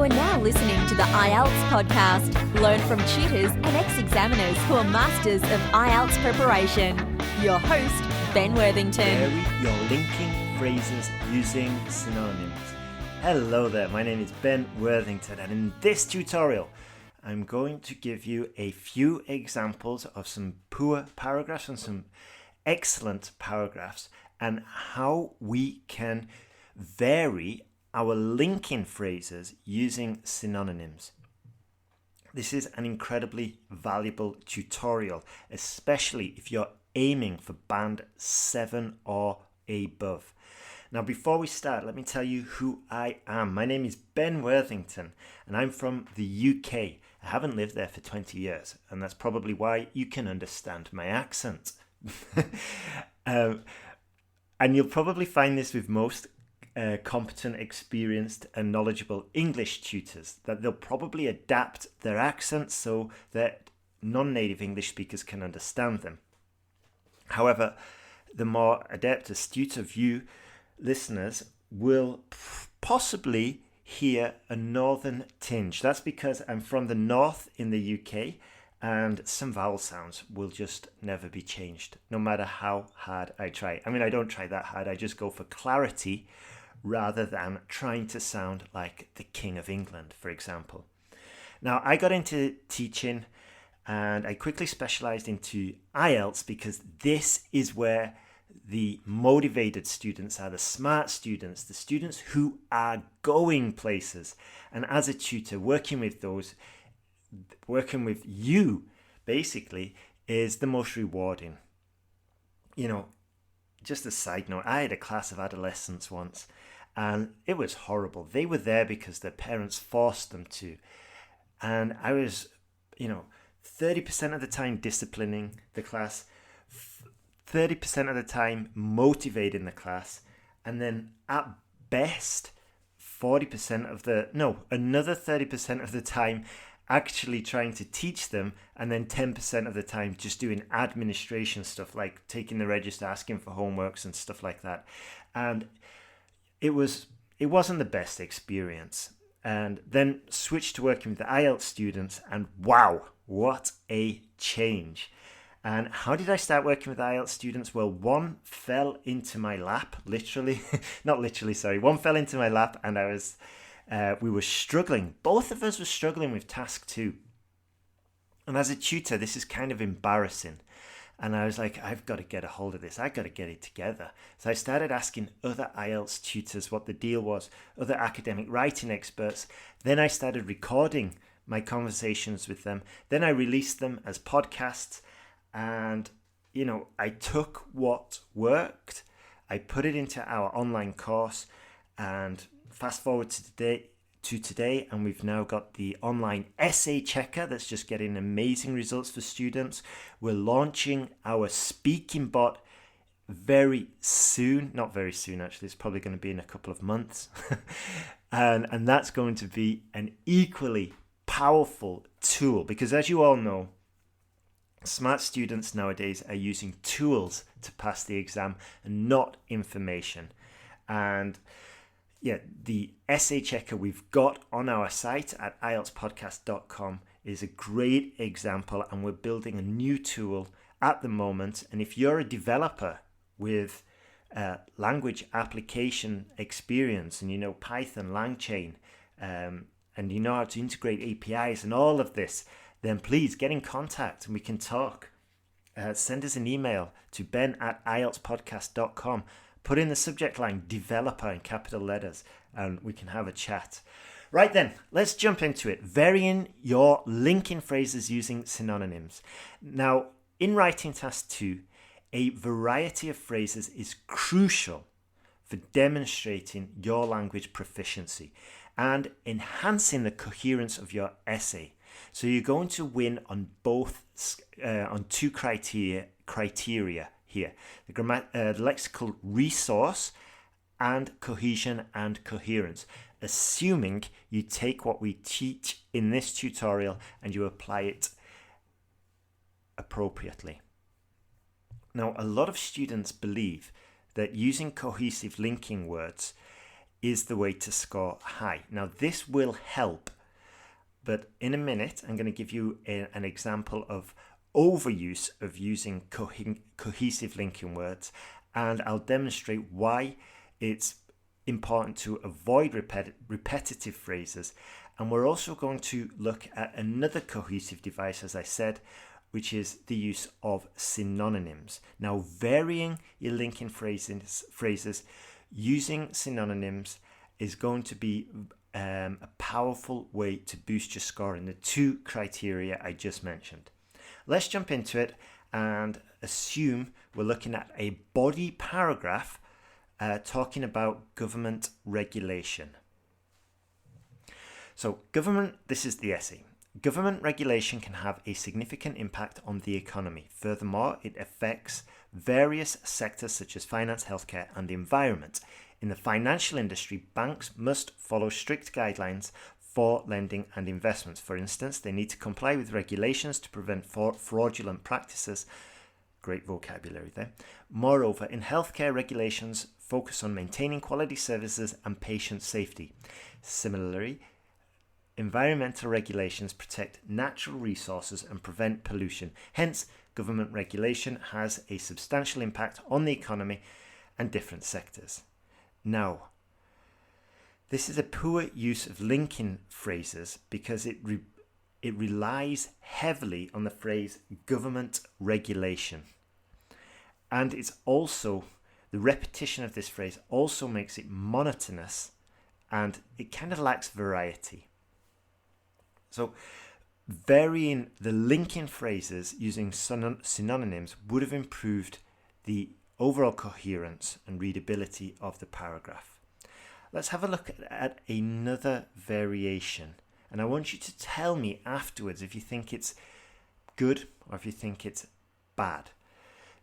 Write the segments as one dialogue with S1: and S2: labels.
S1: are now listening to the IELTS podcast. Learn from tutors and ex-examiners who are masters of IELTS preparation. Your host, Ben Worthington.
S2: Vary your linking phrases using synonyms. Hello there, my name is Ben Worthington, and in this tutorial I'm going to give you a few examples of some poor paragraphs and some excellent paragraphs and how we can vary our linking phrases using synonyms. This is an incredibly valuable tutorial, especially if you're aiming for band 7 or above. Now, before we start, let me tell you who I am. My name is Ben Worthington, and I'm from the UK. I haven't lived there for 20 years, and that's probably why you can understand my accent. And you'll probably find this with most competent, experienced and knowledgeable English tutors, that they'll probably adapt their accents so that non-native English speakers can understand them. However, the more adept, astute of you listeners will possibly hear a northern tinge. That's because I'm from the north in the UK, and some vowel sounds will just never be changed, no matter how hard I try. I mean, I don't try that hard. I just go for clarity rather than trying to sound like the King of England, for example. Now, I got into teaching and I quickly specialized into IELTS because this is where the motivated students are, the smart students, the students who are going places. And as a tutor, working with you, basically, is the most rewarding. You know, just a side note, I had a class of adolescents once, and it was horrible. They were there because their parents forced them to. And I was, 30% of the time disciplining the class, 30% of the time motivating the class, and then at best, another 30% of the time actually trying to teach them, and then 10% of the time just doing administration stuff like taking the register, asking for homeworks and stuff like that. And it wasn't the best experience. And then switched to working with the IELTS students, and wow, what a change. And how did I start working with IELTS students? Well, one fell into my lap, literally. Not literally, sorry. One fell into my lap, and we were struggling. Both of us were struggling with Task 2. And as a tutor, this is kind of embarrassing. And I was like, I've got to get a hold of this. I've got to get it together. So I started asking other IELTS tutors what the deal was, other academic writing experts. Then I started recording my conversations with them. Then I released them as podcasts. And, I took what worked, I put it into our online course, and fast forward to today, and we've now got the online essay checker that's just getting amazing results for students. We're launching our speaking bot very soon. Not very soon, actually. It's probably going to be in a couple of months. and that's going to be an equally powerful tool, because as you all know, smart students nowadays are using tools to pass the exam and not information. And the essay checker we've got on our site at IELTSPodcast.com is a great example, and we're building a new tool at the moment. And if you're a developer with language application experience, and you know Python, LangChain, and you know how to integrate APIs and all of this, then please get in contact and we can talk. Send us an email to ben@IELTSPodcast.com. Put in the subject line developer in capital letters, and we can have a chat. Right then, let's jump into it. Varying your linking phrases using synonyms. Now, in writing task 2, a variety of phrases is crucial for demonstrating your language proficiency and enhancing the coherence of your essay. So you're going to win on on two criteria here: the lexical resource and cohesion and coherence, assuming you take what we teach in this tutorial and you apply it appropriately. Now, a lot of students believe that using cohesive linking words is the way to score high. Now, this will help, but in a minute, I'm going to give you an example of overuse of using cohesive linking words, and I'll demonstrate why it's important to avoid repetitive phrases. And we're also going to look at another cohesive device, as I said, which is the use of synonyms. Now, varying your linking phrases using synonyms is going to be a powerful way to boost your score in the two criteria I just mentioned. Let's jump into it and assume we're looking at a body paragraph talking about government regulation. So, this is the essay. Government regulation can have a significant impact on the economy. Furthermore, it affects various sectors such as finance, healthcare, and the environment. In the financial industry, banks must follow strict guidelines for lending and investments. For instance, they need to comply with regulations to prevent fraudulent practices. Great vocabulary there. Moreover, in healthcare, regulations focus on maintaining quality services and patient safety. Similarly, environmental regulations protect natural resources and prevent pollution. Hence, government regulation has a substantial impact on the economy and different sectors. Now, this is a poor use of linking phrases because it relies heavily on the phrase government regulation. And it's also, the repetition of this phrase also makes it monotonous and it kind of lacks variety. So, varying the linking phrases using synonyms would have improved the overall coherence and readability of the paragraph. Let's have a look at another variation, and I want you to tell me afterwards if you think it's good or if you think it's bad.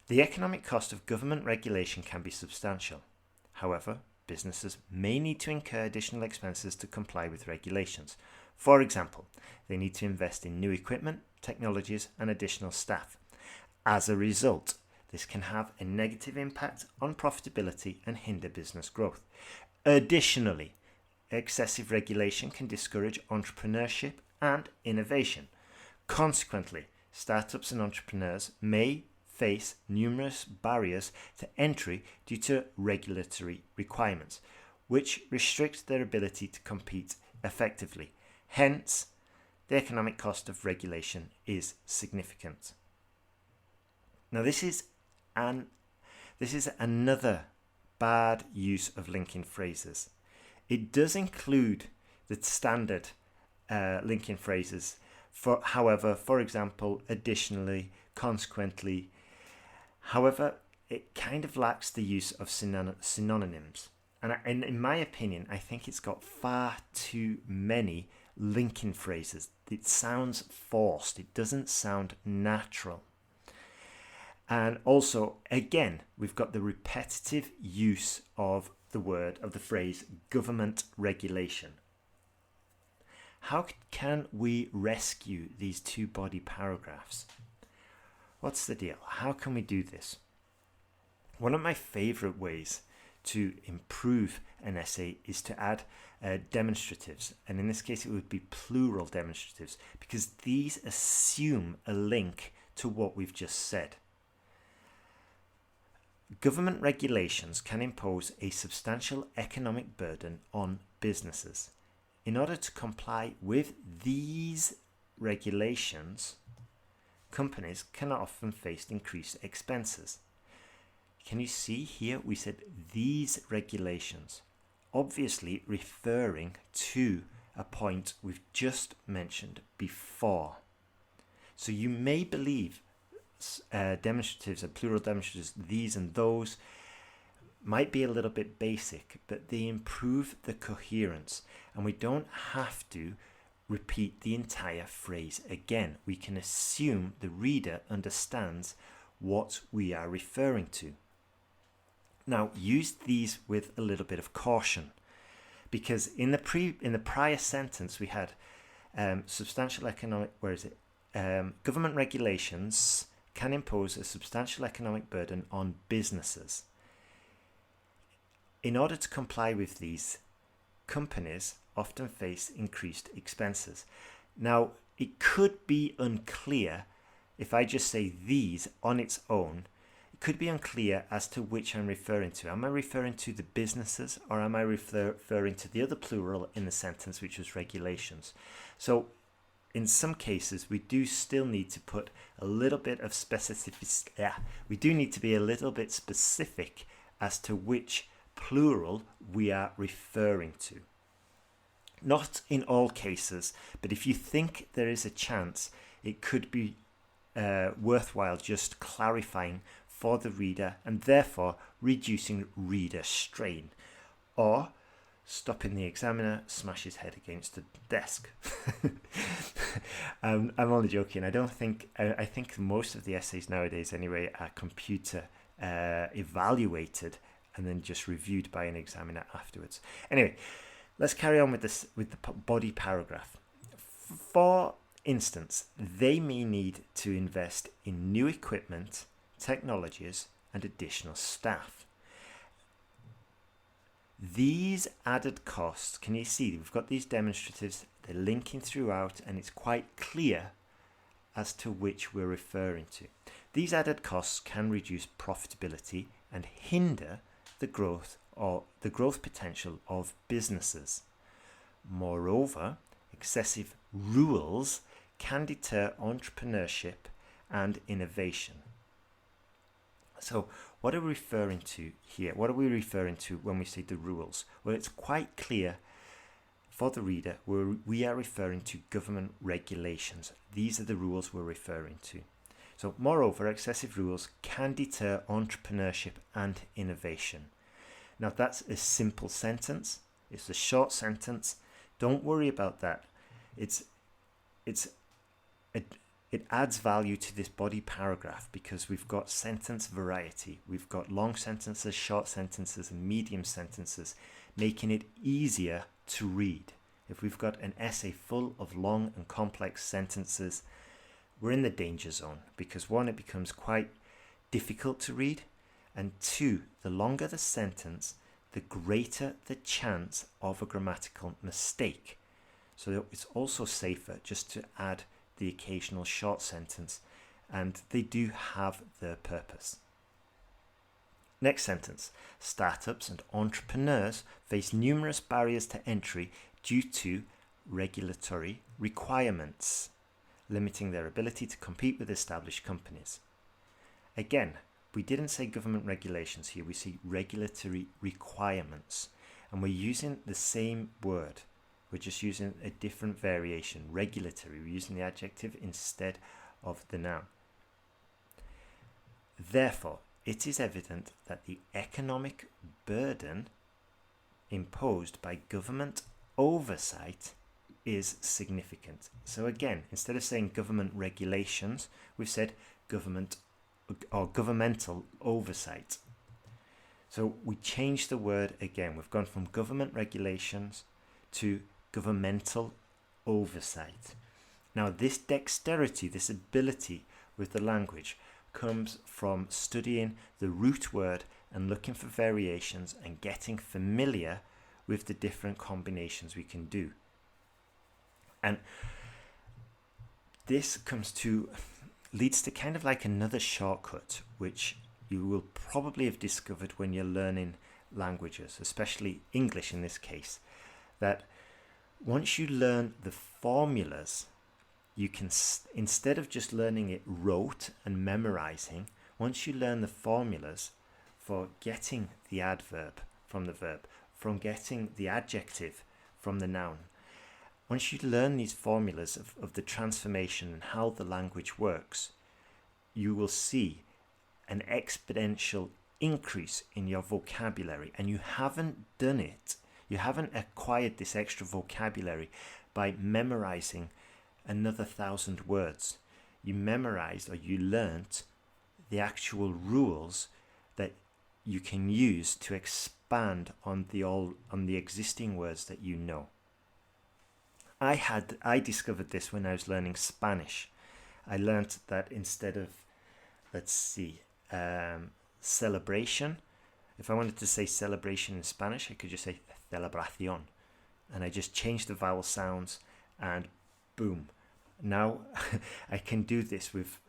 S2: The economic cost of government regulation can be substantial. However, businesses may need to incur additional expenses to comply with regulations. For example, they need to invest in new equipment, technologies, and additional staff. As a result, this can have a negative impact on profitability and hinder business growth. Additionally, excessive regulation can discourage entrepreneurship and innovation. Consequently, startups and entrepreneurs may face numerous barriers to entry due to regulatory requirements, which restrict their ability to compete effectively. Hence, the economic cost of regulation is significant. Now, this is another bad use of linking phrases. It does include the standard linking phrases. However, for example, additionally, consequently. However, it kind of lacks the use of synonyms. And in my opinion, I think it's got far too many linking phrases. It sounds forced. It doesn't sound natural. And also, again, we've got the repetitive use of the phrase government regulation. How can we rescue these two body paragraphs? What's the deal? How can we do this? One of my favorite ways to improve an essay is to add demonstratives, and in this case it would be plural demonstratives, because these assume a link to what we've just said. Government regulations can impose a substantial economic burden on businesses. In order to comply with these regulations, companies can often face increased expenses. Can you see here we said these regulations, obviously referring to a point we've just mentioned before. So you may believe demonstratives and plural demonstratives, these and those, might be a little bit basic, but they improve the coherence, and we don't have to repeat the entire phrase again. We can assume the reader understands what we are referring to. Now, use these with a little bit of caution, because in the prior sentence we had substantial economic. Government regulations can impose a substantial economic burden on businesses. In order to comply with these, companies often face increased expenses. Now, it could be unclear if I just say these on its own. It could be unclear as to which I'm referring to. Am I referring to the businesses, or am I referring to the other plural in the sentence, which was regulations? So in some cases, we do still need to put a little bit of specificity. We do need to be a little bit specific as to which plural we are referring to. Not in all cases, but if you think there is a chance, it could be worthwhile just clarifying for the reader and therefore reducing reader strain, or stopping the examiner, smash his head against the desk. I'm only joking. I think most of the essays nowadays anyway are computer evaluated and then just reviewed by an examiner afterwards. Anyway, let's carry on with the body paragraph. For instance, they may need to invest in new equipment, technologies, and additional staff. These added costs, can you see we've got these demonstratives, they're linking throughout, and it's quite clear as to which we're referring to. These added costs can reduce profitability and hinder the growth potential of businesses. Moreover, excessive rules can deter entrepreneurship and innovation. So what are we referring to here? What are we referring to when we say the rules? Well, it's quite clear for the reader we are referring to government regulations. These are the rules we're referring to. So moreover, excessive rules can deter entrepreneurship and innovation. Now that's a simple sentence. It's a short sentence. Don't worry about that. It adds value to this body paragraph because we've got sentence variety. We've got long sentences, short sentences, and medium sentences, making it easier to read. If we've got an essay full of long and complex sentences, we're in the danger zone because one, it becomes quite difficult to read, and two, the longer the sentence, the greater the chance of a grammatical mistake. So it's also safer just to add the occasional short sentence, and they do have their purpose. Next sentence. Startups and entrepreneurs face numerous barriers to entry due to regulatory requirements, limiting their ability to compete with established companies. Again, we didn't say government regulations here, we say regulatory requirements, and we're using the same word. We're just using a different variation, regulatory. We're using the adjective instead of the noun. Therefore, it is evident that the economic burden imposed by government oversight is significant. So again, instead of saying government regulations, we've said government or governmental oversight. So we changed the word again. We've gone from government regulations to governmental oversight. Now this dexterity, this ability with the language comes from studying the root word and looking for variations and getting familiar with the different combinations we can do. And this leads to kind of like another shortcut, which you will probably have discovered when you're learning languages, especially English in this case, that once you learn the formulas, you can, instead of just learning it rote and memorizing, once you learn the formulas for getting the adverb from the verb, from getting the adjective from the noun, once you learn these formulas of the transformation and how the language works, you will see an exponential increase in your vocabulary, and you haven't done it. You haven't acquired this extra vocabulary by memorizing another 1,000 words. You memorized, or you learnt, the actual rules that you can use to expand on the existing words that you know. I discovered this when I was learning Spanish. I learnt that instead of, celebration, if I wanted to say celebration in Spanish, I could just say celebración. and I just change the vowel sounds, and boom. Now I can do this with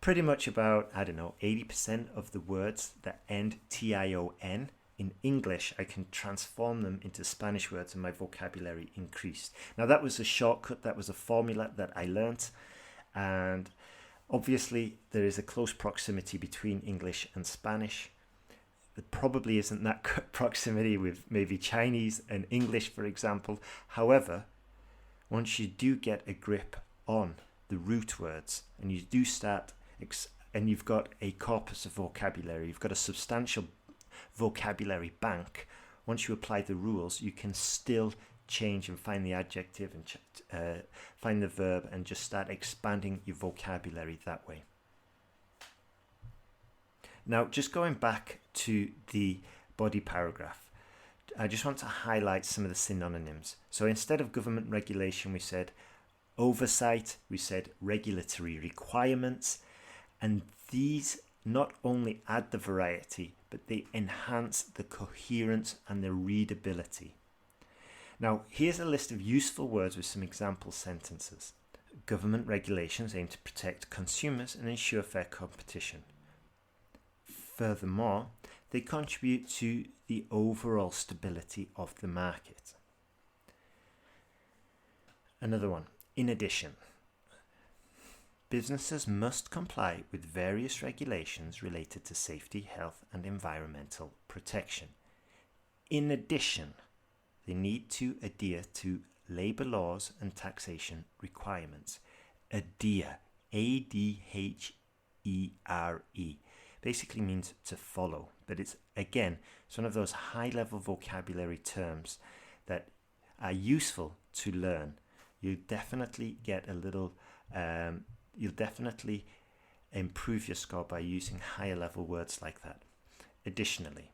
S2: pretty much about, 80% of the words that end T-I-O-N. In English, I can transform them into Spanish words and my vocabulary increased. Now that was a shortcut, that was a formula that I learnt, and obviously there is a close proximity between English and Spanish. There probably isn't that proximity with maybe Chinese and English, for example. However, once you do get a grip on the root words and you do start and you've got a corpus of vocabulary, you've got a substantial vocabulary bank, once you apply the rules, you can still change and find the adjective and find the verb and just start expanding your vocabulary that way. Now, just going back to the body paragraph, I just want to highlight some of the synonyms. So instead of government regulation, we said oversight, we said regulatory requirements, and these not only add the variety, but they enhance the coherence and the readability. Now, here's a list of useful words with some example sentences. Government regulations aim to protect consumers and ensure fair competition. Furthermore, they contribute to the overall stability of the market. Another one, in addition. Businesses must comply with various regulations related to safety, health, and environmental protection. In addition, they need to adhere to labour laws and taxation requirements. Adhere, A-D-H-E-R-E, basically means to follow, but it's one of those high-level vocabulary terms that are useful to learn. You definitely get a little you'll definitely improve your score by using higher level words like that. Additionally,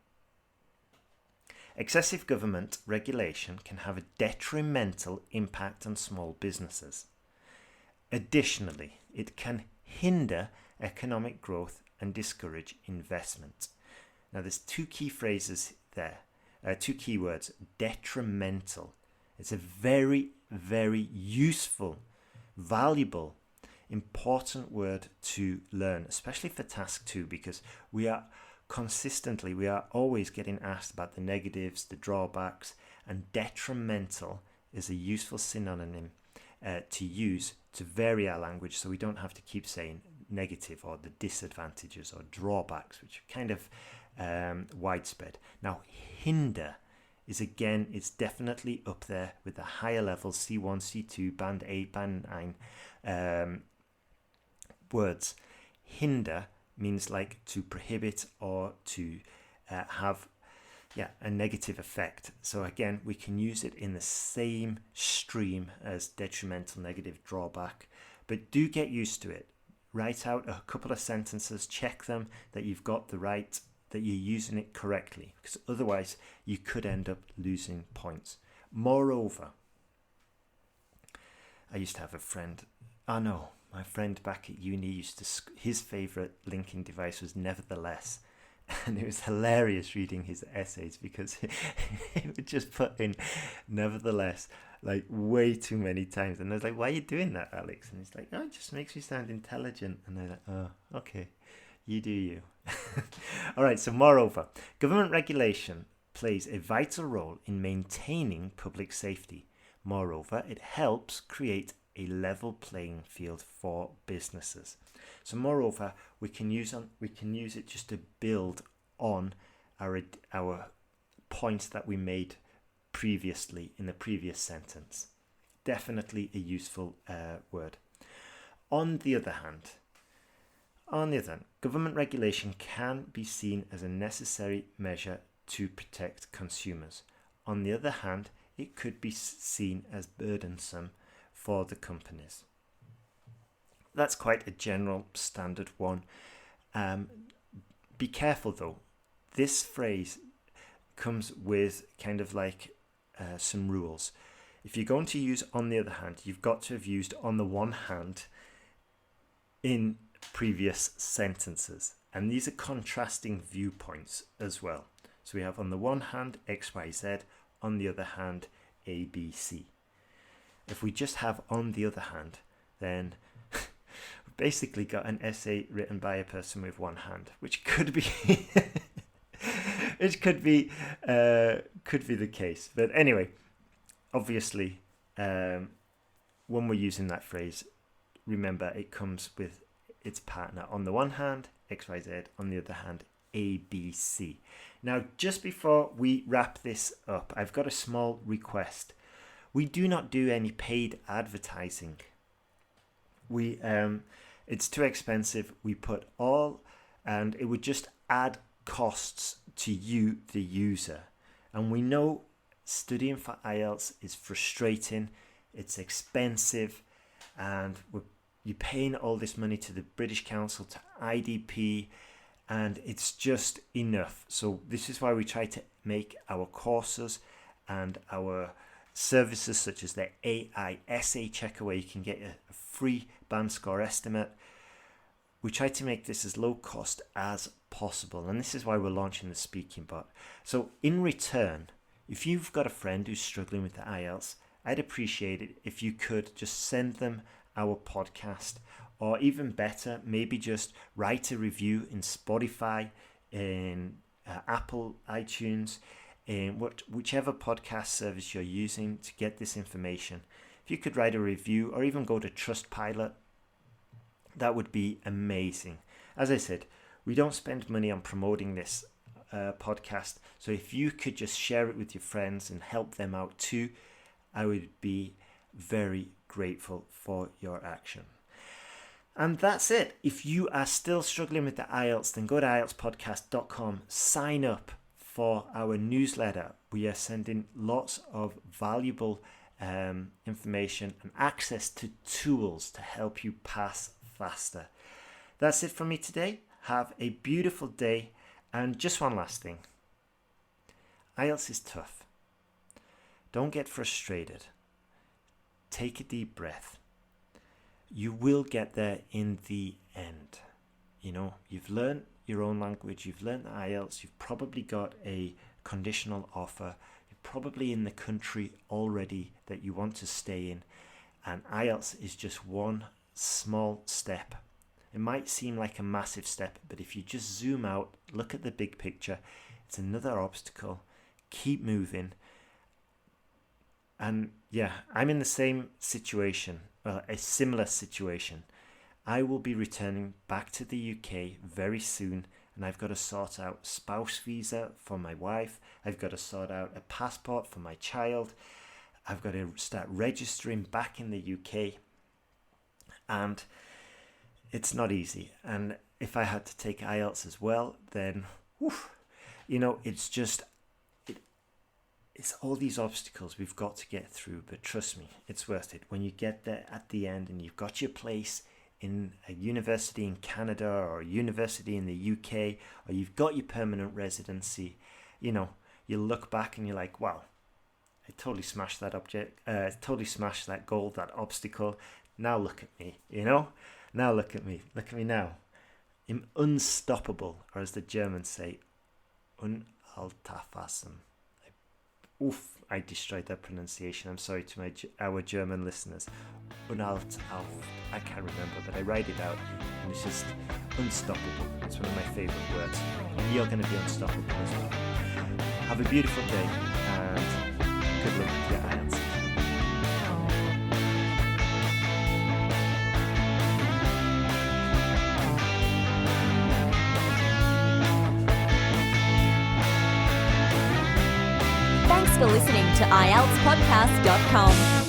S2: excessive government regulation can have a detrimental impact on small businesses. Additionally, it can hinder economic growth and discourage investment. Now there's two key phrases there, two key words, detrimental. It's a very, very useful, valuable, important word to learn, especially for task 2, because we are always getting asked about the negatives, the drawbacks, and detrimental is a useful synonym to use to vary our language, so we don't have to keep saying negative or the disadvantages or drawbacks, which are kind of widespread. Now, hinder is it's definitely up there with the higher level C1, C2, Band 8, Band 9 words. Hinder means like to prohibit or to have a negative effect. So again, we can use it in the same stream as detrimental, negative, drawback, but do get used to it. Write out a couple of sentences, check them that you've got that you're using it correctly, because otherwise you could end up losing points. Moreover, I used to have a friend, my friend back at uni his favourite linking device was nevertheless. And it was hilarious reading his essays because he would just put in nevertheless like way too many times. And I was like, why are you doing that, Alex? And he's like, it just makes me sound intelligent. And they're like, oh, okay, you do you. All right, so moreover, government regulation plays a vital role in maintaining public safety. Moreover, it helps create a level playing field for businesses. So moreover, we can use it just to build on our points that we made previously in the previous sentence. Definitely a useful word. On the other hand, government regulation can be seen as a necessary measure to protect consumers. On the other hand, it could be seen as burdensome for the companies. That's quite a general standard one. Be careful though. This phrase comes with kind of like some rules. If you're going to use on the other hand, you've got to have used on the one hand in previous sentences. And these are contrasting viewpoints as well. So we have on the one hand, X, Y, Z. On the other hand, ABC. If we just have on the other hand, then we've basically got an essay written by a person with one hand, which could be it could be the case. But anyway, obviously, when we're using that phrase, remember it comes with its partner. On the one hand, XYZ, on the other hand, ABC. Now, just before we wrap this up, I've got a small request. We do not do any paid advertising. It's too expensive. We put all, and it would just add costs to you, the user. And we know studying for IELTS is frustrating. It's expensive, and you're paying all this money to the British Council, to IDP, and it's just enough. So this is why we try to make our courses and our services such as the AI essay checker, where you can get a free band score estimate. We try to make this as low cost as possible, and this is why we're launching the speaking bot. So in return, if you've got a friend who's struggling with the IELTS, I'd appreciate it if you could just send them our podcast, or even better, maybe just write a review in Spotify, in Apple iTunes, in whichever podcast service you're using to get this information. If you could write a review or even go to Trustpilot, that would be amazing. As I said, we don't spend money on promoting this podcast, so if you could just share it with your friends and help them out too, I would be very grateful for your action. And that's it. If you are still struggling with the IELTS, then go to IELTSPodcast.com, sign up for our newsletter. We are sending lots of valuable information and access to tools to help you pass faster. That's it from me today. Have a beautiful day. And just one last thing. IELTS is tough. Don't get frustrated. Take a deep breath. You will get there in the end. You know, you've learned your own language, you've learned the IELTS, you've probably got a conditional offer, you're probably in the country already that you want to stay in, and IELTS is just one small step. It might seem like a massive step, but if you just zoom out, look at the big picture, it's another obstacle. Keep moving. And yeah, I'm in the same situation, a similar situation. I will be returning back to the UK very soon, and I've got to sort out spouse visa for my wife. I've got to sort out a passport for my child. I've got to start registering back in the UK, and it's not easy. And if I had to take IELTS as well, then it's just it's all these obstacles we've got to get through, but trust me, it's worth it. When you get there at the end and you've got your place in a university in Canada or a university in the UK, or you've got your permanent residency, you look back and you're like, wow, I totally smashed that goal, that obstacle. Now look at me, now look at me now. I'm unstoppable, or as the Germans say, unhaltfassen. I destroyed that pronunciation. I'm sorry to our German listeners. I can't remember, but I write it out, and it's just unstoppable. It's one of my favourite words. And you're going to be unstoppable as well. Have a beautiful day, and good luck with your IELTS.
S1: Thanks for listening to IELTSPodcast.com.